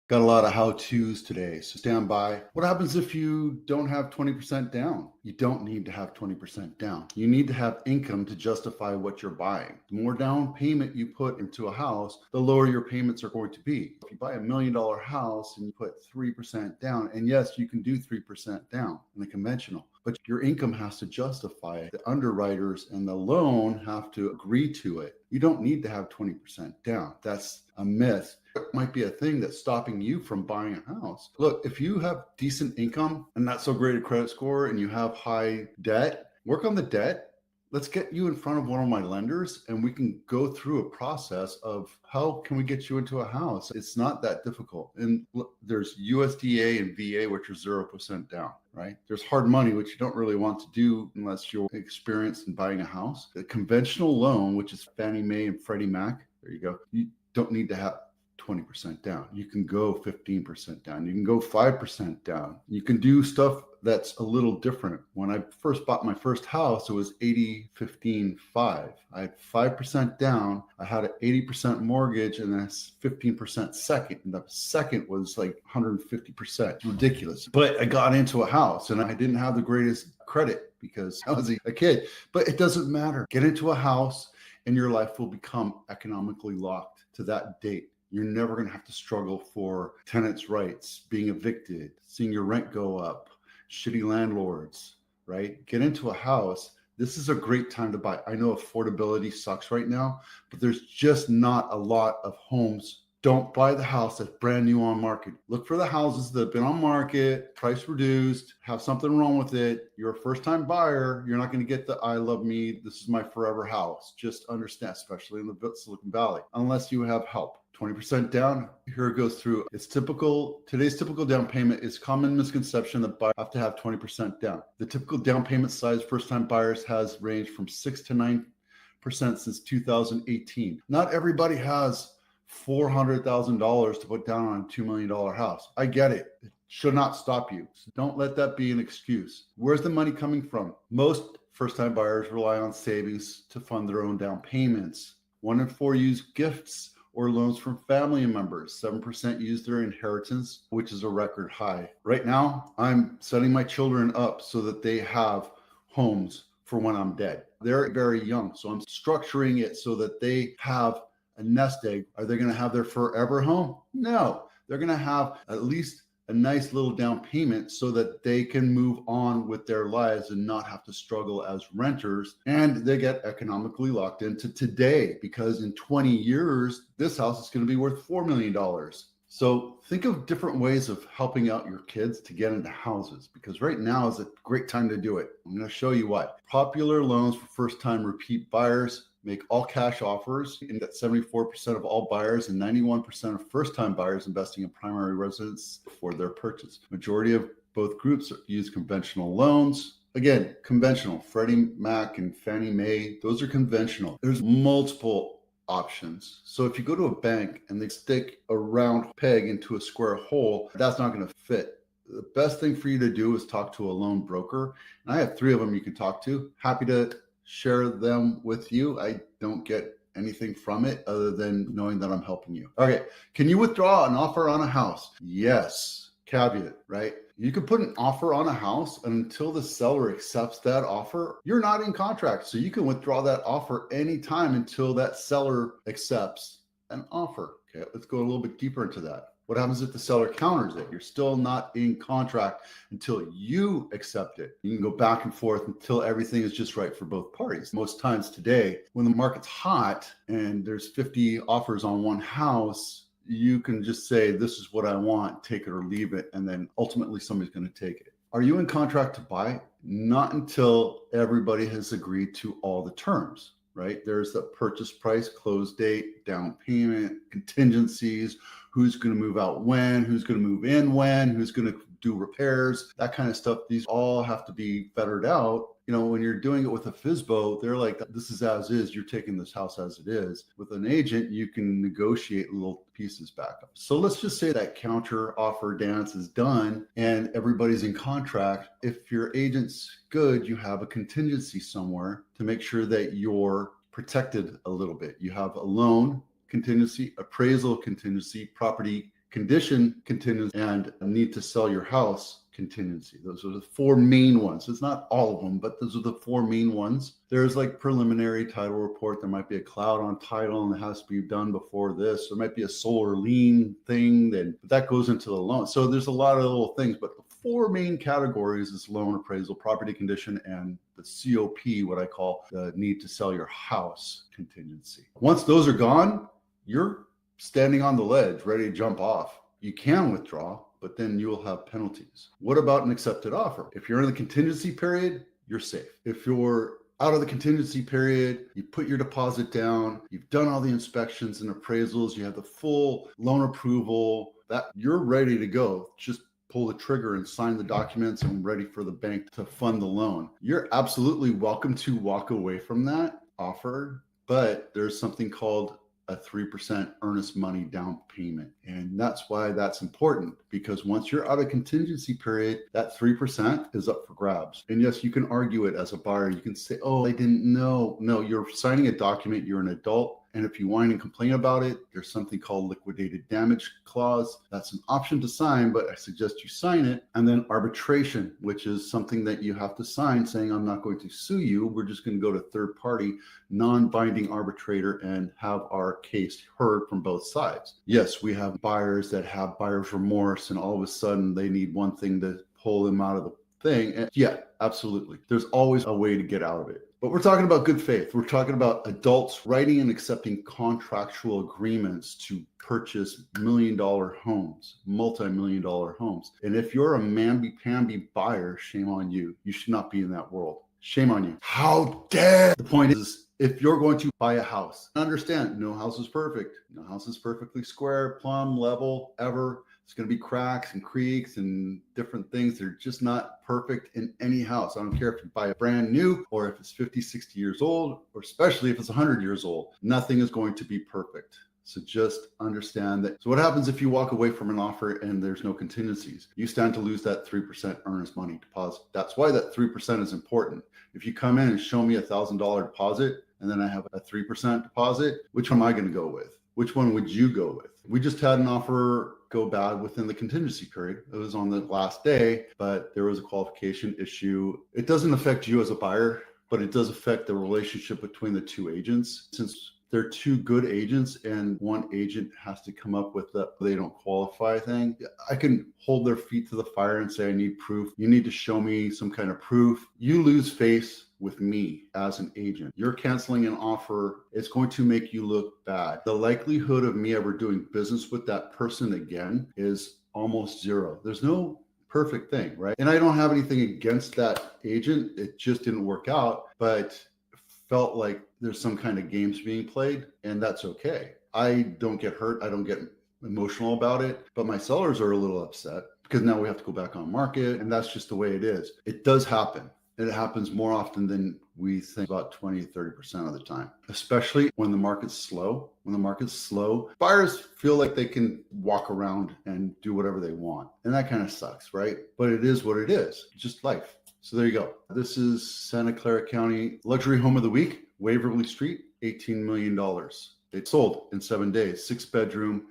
Got a lot of how-tos today, so stand by. What happens if you don't have 20% down? You don't need to have 20% down. You need to have income to justify what you're buying. The more down payment you put into a house, the lower your payments are going to be. If you buy $1 million house and you put 3% down, and yes, you can do 3% down in the conventional, but your income has to justify it. The underwriters and the loan have to agree to it. You don't need to have 20% down. That's a myth. It might be a thing that's stopping you from buying a house. Look, if you have decent income and not so great a credit score and you have high debt, work on the debt. Let's get you in front of one of my lenders and we can go through a process of how can we get you into a house. It's not that difficult. And look, there's USDA and VA, which are 0% down, right? There's hard money, which you don't really want to do unless you're experienced in buying a house. The conventional loan, which is Fannie Mae and Freddie Mac, there you go. You don't need to have 20% down. You can go 15% down. You can go 5% down. You can do stuff that's a little different. When I first bought my first house, it was 80, 15, 5. I had 5% down. I had an 80% mortgage and a 15% second. And the second was like 150%. Ridiculous. But I got into a house and I didn't have the greatest credit because I was a kid. But it doesn't matter. Get into a house and your life will become economically locked to that date. You're never going to have to struggle for tenants' rights, being evicted, seeing your rent go up, shitty landlords, right? Get into a house. This is a great time to buy. I know affordability sucks right now, but there's just not a lot of homes. Don't buy the house that's brand new on market. Look for the houses that have been on market, price reduced, have something wrong with it. You're a first-time buyer. You're not going to get the I love me, this is my forever house. Just understand, especially in the Silicon Valley, unless you have help. 20% down, here it goes through. It's typical, today's typical down payment is common misconception that buyers have to have 20% down. The typical down payment size first-time buyers has ranged from 6 to 9% since 2018. Not everybody has $400,000 to put down on a $2 million house. I get it. It should not stop you. So don't let that be an excuse. Where's the money coming from? Most first-time buyers rely on savings to fund their own down payments. 1 in 4 use gifts or loans from family members. 7% use their inheritance, which is a record high. Right now, I'm setting my children up so that they have homes for when I'm dead. They're very young, so I'm structuring it so that they have a nest egg. Are they going to have their forever home? No, they're going to have at least a nice little down payment so that they can move on with their lives and not have to struggle as renters. And they get economically locked into today because in 20 years, this house is going to be worth $4 million. So think of different ways of helping out your kids to get into houses because right now is a great time to do it. I'm going to show you why. Popular loans for first-time repeat buyers. Make all cash offers, and that 74% of all buyers and 91% of first-time buyers investing in primary residence for their purchase. Majority of both groups use conventional loans. Again, conventional, Freddie Mac and Fannie Mae, those are conventional. There's multiple options. So if you go to a bank and they stick a round peg into a square hole, that's not going to fit. The best thing for you to do is talk to a loan broker. And I have 3 of them you can talk to. Happy to share them with you. I don't get anything from it other than knowing that I'm helping you. Okay. Can you withdraw an offer on a house? Yes. Caveat, right? You can put an offer on a house until the seller accepts that offer. You're not in contract. So you can withdraw that offer anytime until that seller accepts an offer. Okay. Let's go a little bit deeper into that. What happens if the seller counters it? You're still not in contract until you accept it. You can go back and forth until everything is just right for both parties. Most times today, when the market's hot and there's 50 offers on one house, you can just say, this is what I want, take it or leave it. And then ultimately somebody's going to take it. Are you in contract to buy? Not until everybody has agreed to all the terms. Right? There's the purchase price, close date, down payment, contingencies, who's going to move out when, who's going to move in when, who's going to do repairs, that kind of stuff. These all have to be fettered out. You know, when you're doing it with a FSBO, they're like, this is as is, you're taking this house as it is. With an agent, you can negotiate little pieces back up. So let's just say that counter offer dance is done and everybody's in contract. If your agent's good, you have a contingency somewhere to make sure that you're protected a little bit. You have a loan contingency, appraisal contingency, property condition contingency, and need to sell your house contingency. Those are the four main ones. It's not all of them, but those are the four main ones. There's like preliminary title report. There might be a cloud on title and it has to be done before this. There might be a solar lien thing, but that goes into the loan. So there's a lot of little things, but the four main categories is loan appraisal, property condition, and the COP, what I call the need to sell your house contingency. Once those are gone, you're standing on the ledge, ready to jump off. You can withdraw, but then you will have penalties. What about an accepted offer? If you're in the contingency period, you're safe. If you're out of the contingency period, you put your deposit down, you've done all the inspections and appraisals, you have the full loan approval, that you're ready to go. Just pull the trigger and sign the documents and ready for the bank to fund the loan. You're absolutely welcome to walk away from that offer, but there's something called a 3% earnest money down payment. And that's why that's important, because once you're out of contingency period, that 3% is up for grabs. And yes, you can argue it as a buyer. You can say, oh, I didn't know. No, you're signing a document. You're an adult. And if you whine and complain about it, there's something called liquidated damage clause. That's an option to sign, but I suggest you sign it. And then arbitration, which is something that you have to sign saying, I'm not going to sue you. We're just going to go to third party, non-binding arbitrator and have our case heard from both sides. Yes, we have buyers that have buyer's remorse and all of a sudden they need one thing to pull them out of the thing. And yeah, absolutely. There's always a way to get out of it. But we're talking about good faith. We're talking about adults writing and accepting contractual agreements to purchase million-dollar homes, multi-million-dollar homes. And if you're a mamby-pamby buyer, shame on you. You should not be in that world. Shame on you. How dare! The point is, if you're going to buy a house, understand, no house is perfect. No house is perfectly square, plumb, level, ever. It's going to be cracks and creaks and different things. They're just not perfect in any house. I don't care if you buy a brand new or if it's 50, 60 years old, or especially if it's 100 years old. Nothing is going to be perfect. So just understand that. So what happens if you walk away from an offer and there's no contingencies? You stand to lose that 3% earnest money deposit. That's why that 3% is important. If you come in and show me $1,000 deposit and then I have a 3% deposit, which one am I going to go with? Which one would you go with? We just had an offer go bad within the contingency period. It was on the last day, but there was a qualification issue. It doesn't affect you as a buyer, but it does affect the relationship between the two agents. Since they're two good agents and one agent has to come up with the they don't qualify thing, I can hold their feet to the fire and say, I need proof. You need to show me some kind of proof. You lose face with me as an agent. You're canceling an offer. It's going to make you look bad. The likelihood of me ever doing business with that person again is almost zero. There's no perfect thing, right? And I don't have anything against that agent. It just didn't work out, but felt like there's some kind of games being played, and that's okay. I don't get hurt. I don't get emotional about it, but my sellers are a little upset because now we have to go back on market, and that's just the way it is. It does happen. It happens more often than we think, about 20, 30% of the time, especially when the market's slow. When the market's slow, buyers feel like they can walk around and do whatever they want. And that kind of sucks, right? But it is what it is. It's just life. So there you go. This is Santa Clara County Luxury Home of the Week, Waverly Street, $18 million. It sold in 7 days, 6-bedroom,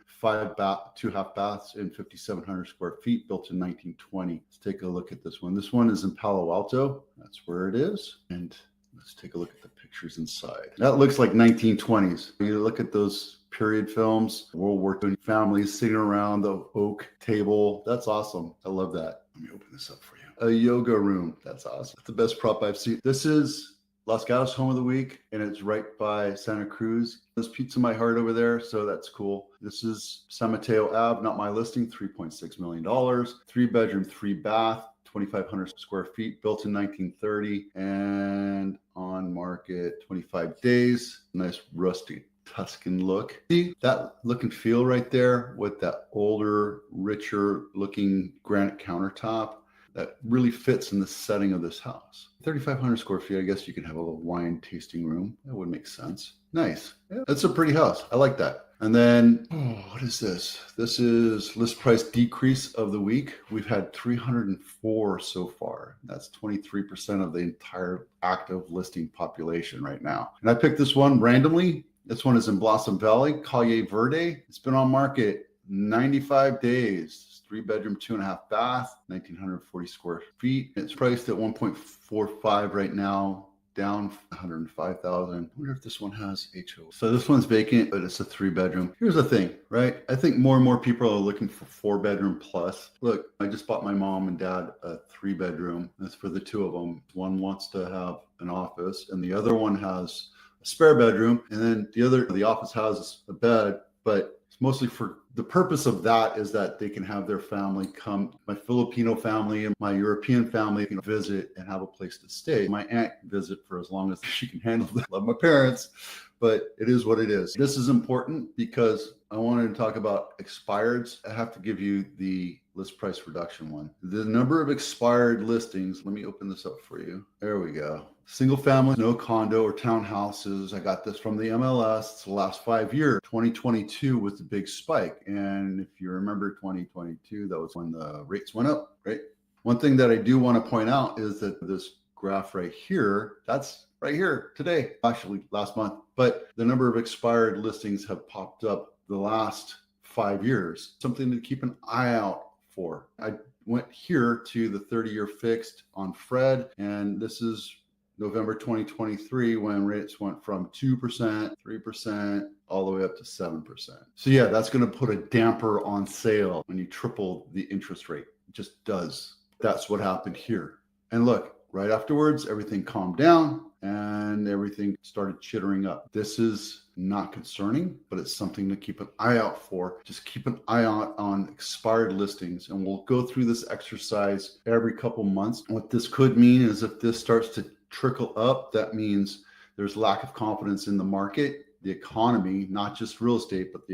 2 half baths, and 5,700 square feet, built in 1920. Let's take a look at this one. This one is in Palo Alto. That's where it is. And let's take a look at the pictures inside. That looks like 1920s. You look at those period films, World War II, families sitting around the oak table. That's awesome. I love that. Let me open this up for you. A yoga room. That's awesome. That's the best prop I've seen. This is Los Gatos Home of the Week, and it's right by Santa Cruz. There's Pizza My Heart over there, so that's cool. This is San Mateo Ave, not my listing, $3.6 million. 3-bedroom, 3-bath, 2,500 square feet, built in 1930, and on market 25 days. Nice rusty Tuscan look. See that look and feel right there with that older, richer looking granite countertop? That really fits in the setting of this house. 3,500 square feet, I guess you could have a little wine tasting room. That would make sense. Nice. Yeah, that's a pretty house. I like that. And then, what is this? This is list price decrease of the week. We've had 304 so far. That's 23% of the entire active listing population right now. And I picked this one randomly. This one is in Blossom Valley, Calle Verde. It's been on market 95 days, 3-bedroom, 2.5 bath, 1,940 square feet. It's priced at 1.45 right now, down 105,000. I wonder if this one has HO. So this one's vacant, but it's a 3-bedroom. Here's the thing, right? I think more and more people are looking for 4-bedroom plus. Look, I just bought my mom and dad a 3-bedroom. That's for the two of them. One wants to have an office, and the other one has a spare bedroom, and then the office has a bed, but it's mostly for the purpose of that is that they can have their family come, my Filipino family and my European family can visit and have a place to stay. My aunt can visit for as long as she can handle it. Love my parents, but it is what it is. This is important because I wanted to talk about expireds. I have to give you the list price reduction one. The number of expired listings, let me open this up for you. There we go. Single family, no condo or townhouses. I got this from the MLS. It's the last 5 years. 2022 was the big spike. And if you remember 2022, that was when the rates went up, right? One thing that I do want to point out is that this graph right here, that's right here today, actually last month. But the number of expired listings have popped up the last 5 years. Something to keep an eye out for. I went here to the 30-year fixed on Fred, and this is November 2023 when rates went from 2%, 3%, all the way up to 7%. So yeah, that's going to put a damper on sale when you triple the interest rate. It just does. That's what happened here. And look, right afterwards, everything calmed down and everything started chittering up. This is not concerning, but it's something to keep an eye out for. Just keep an eye out on expired listings, and we'll go through this exercise every couple months. What this could mean is if this starts to trickle up, that means there's lack of confidence in the market, the economy, not just real estate, but the